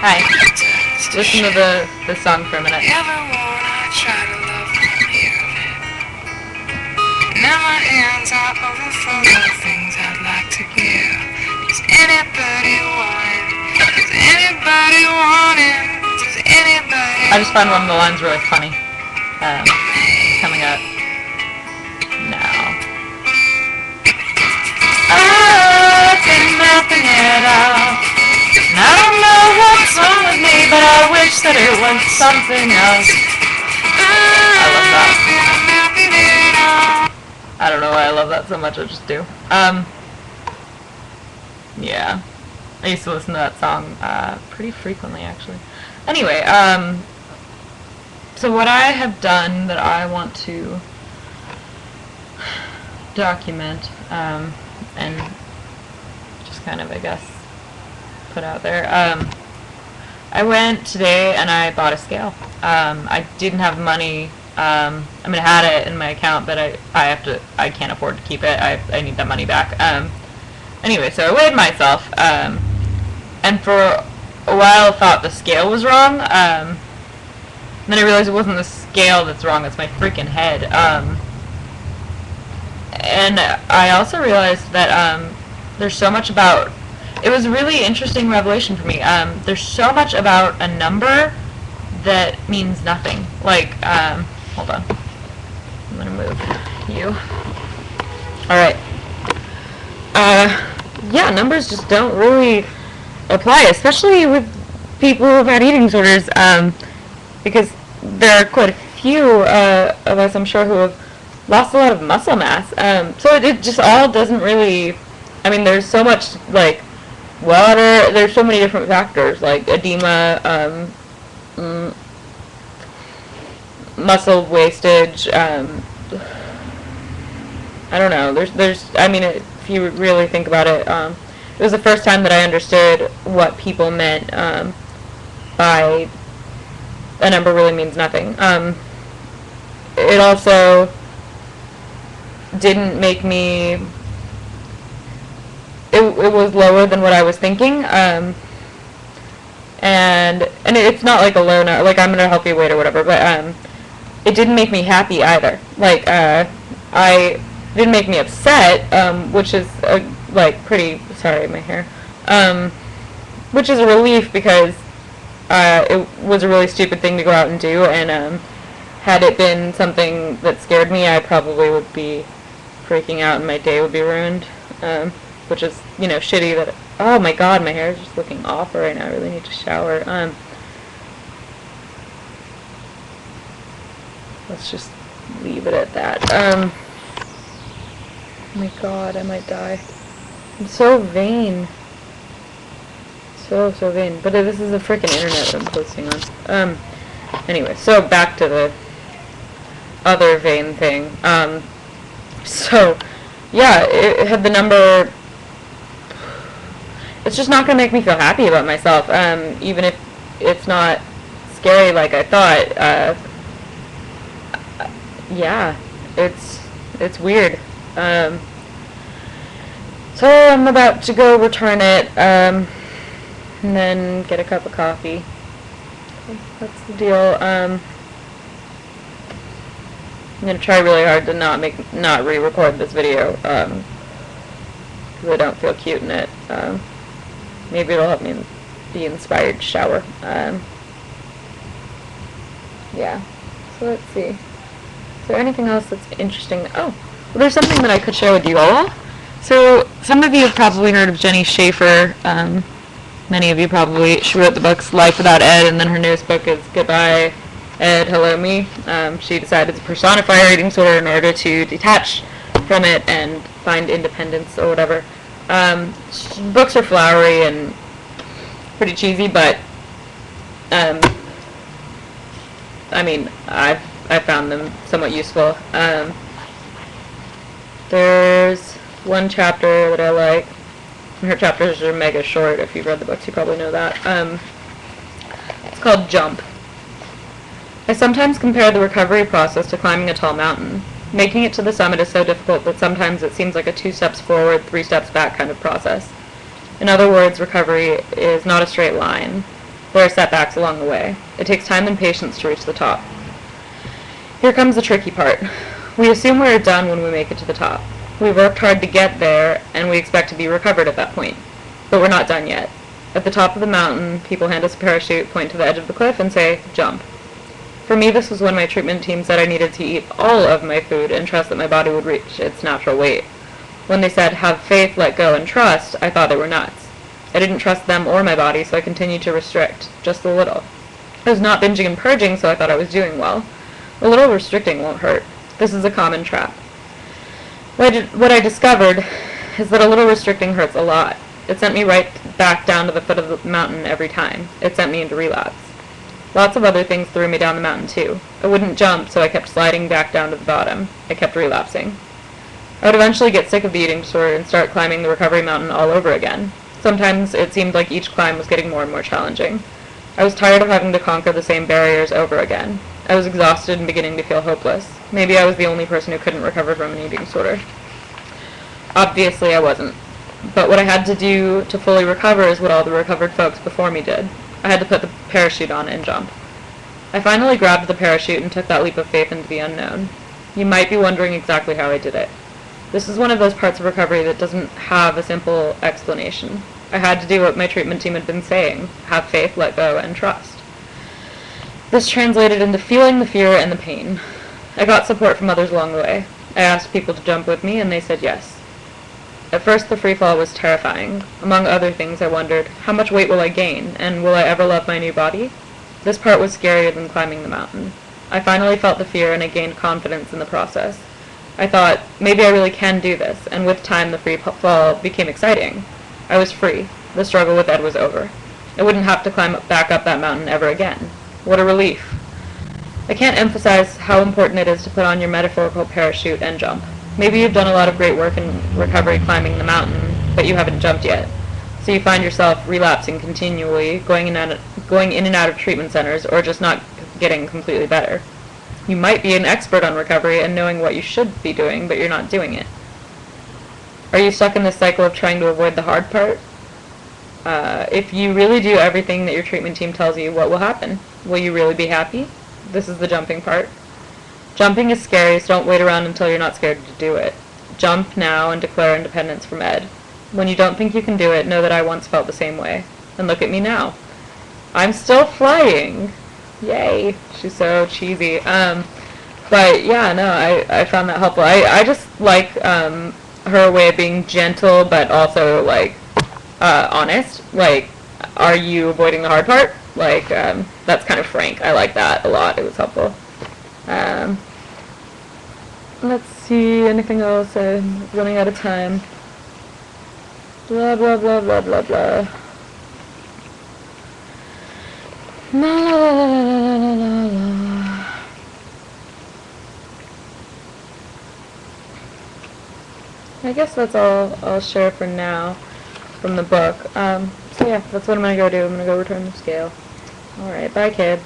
Hi. Listen to the song for a minute. Ever wanna try to love from here of it? Now my hands are overfull of things I'd like to give. Does anybody want it? Does anybody want it? Does anybody I just found one of the lines really funny. Coming up now. I've been mapping it out. And I don't know what's wrong with me, but I wish that it was something else. I love that. I don't know why I love that so much, I just do. Yeah. I used to listen to that song pretty frequently, actually. Anyway, so what I have done that I want to document, and just kind of, I guess, put out there, I went today and I bought a scale. I didn't have money. I mean, I had it in my account, but I can't afford to keep it. I need that money back. Anyway, so I weighed myself, and for a while I thought the scale was wrong. Then I realized it wasn't the scale that's wrong, it's my freaking head. And I also realized that there's so much about... It was a really interesting revelation for me. There's so much about a number that means nothing. Like, hold on. I'm gonna move you. Alright. Yeah, numbers just don't really apply, especially with people who've had eating disorders, because there are quite a few of us, I'm sure, who have lost a lot of muscle mass. So it just all doesn't really... I mean, there's so much, like, water, there's so many different factors, like edema, muscle wastage, I don't know, I mean, if you really think about it, it was the first time that I understood what people meant by a number really means nothing. It also didn't make me... It was lower than what I was thinking, and it's not like a low number, like I'm in a healthy weight or whatever, but it didn't make me happy either. Like, it didn't make me upset, which is like pretty... Sorry, my hair. Which is a relief, because it was a really stupid thing to go out and do, and had it been something that scared me, I probably would be freaking out and my day would be ruined. Which is, you know, shitty that... Oh my god, my hair is just looking awful right now. I really need to shower. Let's just leave it at that. Oh my god, I might die. I'm so vain. So vain. But this is a freaking internet that I'm posting on. Anyway, so back to the other vain thing. So, yeah, it had the number... It's just not going to make me feel happy about myself, even if it's not scary like I thought. Yeah, it's weird. So I'm about to go return it, and then get a cup of coffee. That's the deal. I'm going to try really hard to not re-record this video, because I don't feel cute in it. Maybe it'll help me be inspired to shower. Yeah. So let's see. Is there anything else that's interesting? Oh, well, there's something that I could share with you all. So some of you have probably heard of Jenny Schaefer. Many of you probably. She wrote the books Life Without Ed, and then her newest book is Goodbye, Ed, Hello Me. She decided to personify her eating disorder in order to detach from it and find independence or whatever. Books are flowery and pretty cheesy, but I mean, I found them somewhat useful. There's one chapter that I like. Her chapters are mega short. If you've read the books, you probably know that. It's called Jump. I sometimes compare the recovery process to climbing a tall mountain. Making it to the summit is so difficult that sometimes it seems like a 2 steps forward, 3 steps back kind of process. In other words, recovery is not a straight line. There are setbacks along the way. It takes time and patience to reach the top. Here comes the tricky part. We assume we are done when we make it to the top. We've worked hard to get there, and we expect to be recovered at that point. But we're not done yet. At the top of the mountain, people hand us a parachute, point to the edge of the cliff, and say, "Jump." For me, this was when my treatment team said I needed to eat all of my food and trust that my body would reach its natural weight. When they said, "Have faith, let go, and trust," I thought they were nuts. I didn't trust them or my body, so I continued to restrict, just a little. I was not binging and purging, so I thought I was doing well. A little restricting won't hurt. This is a common trap. What I discovered is that a little restricting hurts a lot. It sent me right back down to the foot of the mountain every time. It sent me into relapse. Lots of other things threw me down the mountain too. I wouldn't jump, so I kept sliding back down to the bottom. I kept relapsing. I would eventually get sick of the eating disorder and start climbing the recovery mountain all over again. Sometimes it seemed like each climb was getting more and more challenging. I was tired of having to conquer the same barriers over again. I was exhausted and beginning to feel hopeless. Maybe I was the only person who couldn't recover from an eating disorder. Obviously I wasn't. But what I had to do to fully recover is what all the recovered folks before me did. I had to put the parachute on and jump. I finally grabbed the parachute and took that leap of faith into the unknown. You might be wondering exactly how I did it. This is one of those parts of recovery that doesn't have a simple explanation. I had to do what my treatment team had been saying: have faith, let go, and trust. This translated into feeling the fear and the pain. I got support from others along the way. I asked people to jump with me, and they said yes. At first, the free fall was terrifying. Among other things, I wondered, how much weight will I gain, and will I ever love my new body? This part was scarier than climbing the mountain. I finally felt the fear, and I gained confidence in the process. I thought, maybe I really can do this, and with time the free fall became exciting. I was free. The struggle with Ed was over. I wouldn't have to climb back up that mountain ever again. What a relief. I can't emphasize how important it is to put on your metaphorical parachute and jump. Maybe you've done a lot of great work in recovery climbing the mountain, but you haven't jumped yet. So you find yourself relapsing continually, going in and out of treatment centers, or just not getting completely better. You might be an expert on recovery and knowing what you should be doing, but you're not doing it. Are you stuck in this cycle of trying to avoid the hard part? If you really do everything that your treatment team tells you, what will happen? Will you really be happy? This is the jumping part. Jumping is scary, so don't wait around until you're not scared to do it. Jump now and declare independence from Ed. When you don't think you can do it, know that I once felt the same way. And look at me now. I'm still flying. Yay. She's so cheesy. But yeah, no, I found that helpful. I just like her way of being gentle, but also like honest. Like, are you avoiding the hard part? Like, that's kind of frank. I like that a lot. It was helpful. Let's see, anything else? I'm running out of time. Blah, blah, blah, blah, blah, blah. La, la, la, la, la, la. I guess that's all I'll share for now from the book. So yeah, that's what I'm going to go do. I'm going to go return the scale. Alright, bye kids.